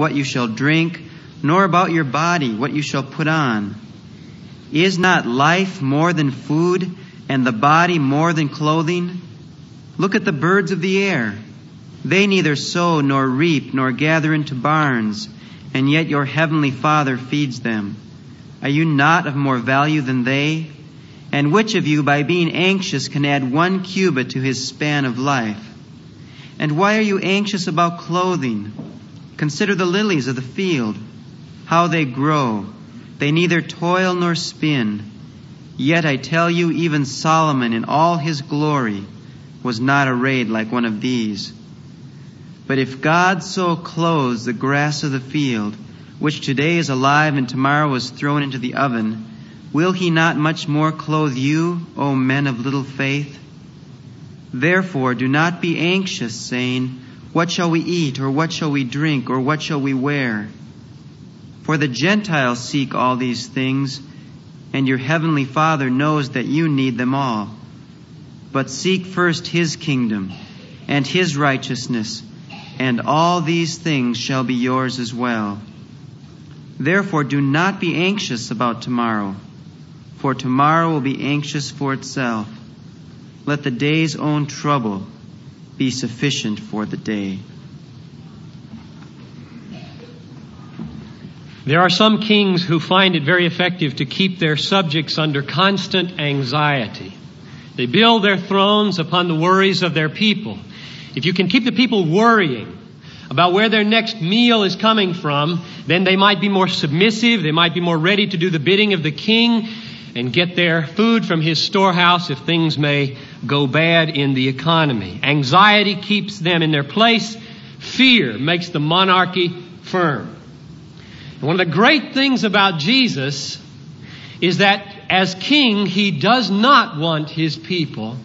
what you shall drink, nor about your body what you shall put on. Is not life more than food, and the body more than clothing? Look at the birds of the air. They neither sow nor reap nor gather into barns, and yet your heavenly Father feeds them. Are you not of more value than they? And which of you, by being anxious, can add 1 cubit to his span of life? And why are you anxious about clothing? Consider the lilies of the field, how they grow. They neither toil nor spin. Yet I tell you, even Solomon in all his glory was not arrayed like one of these. But if God so clothes the grass of the field, which today is alive and tomorrow is thrown into the oven, will he not much more clothe you, O men of little faith? Therefore do not be anxious, saying, what shall we eat, or what shall we drink, or what shall we wear? For the Gentiles seek all these things, and your heavenly Father knows that you need them all. But seek first his kingdom and his righteousness, and all these things shall be yours as well. Therefore do not be anxious about tomorrow, for tomorrow will be anxious for itself. Let the day's own trouble be sufficient for the day. There are some kings who find it very effective to keep their subjects under constant anxiety. They build their thrones upon the worries of their people. If you can keep the people worrying about where their next meal is coming from, then they might be more submissive, they might be more ready to do the bidding of the king and get their food from his storehouse if things may go bad in the economy. Anxiety keeps them in their place. Fear makes the monarchy firm. And one of the great things about Jesus is that as king, he does not want his people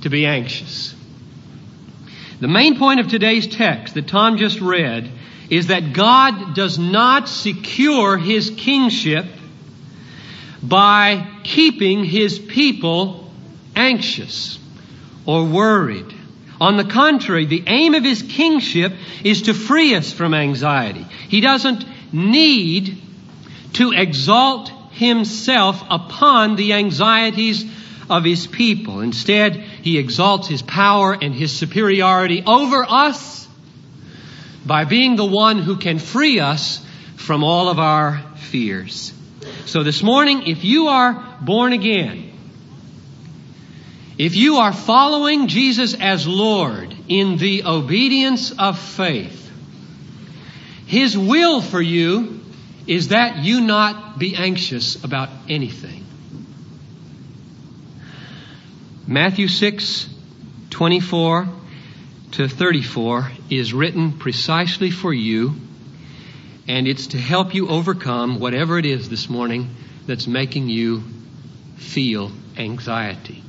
to be anxious. The main point of today's text that Tom just read is that God does not secure his kingship by keeping his people anxious or worried. On the contrary, the aim of his kingship is to free us from anxiety. He doesn't need to exalt himself upon the anxieties of his people. Instead, he exalts his power and his superiority over us by being the one who can free us from all of our fears. So this morning, if you are born again, if you are following Jesus as Lord in the obedience of faith, his will for you is that you not be anxious about anything. Matthew 6:24 to 34 is written precisely for you, and it's to help you overcome whatever it is this morning that's making you feel anxiety.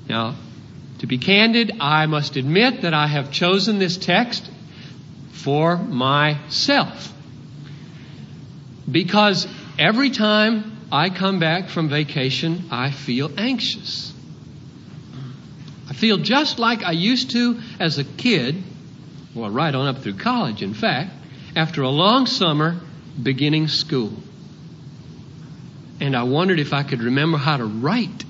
Now, to be candid, I must admit that I have chosen this text for myself, because every time I come back from vacation, I feel anxious. I feel just like I used to as a kid, well, right on up through college, in fact, after a long summer beginning school. And I wondered if I could remember how to write.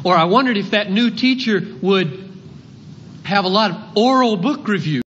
Or I wondered if that new teacher would have a lot of oral book reviews.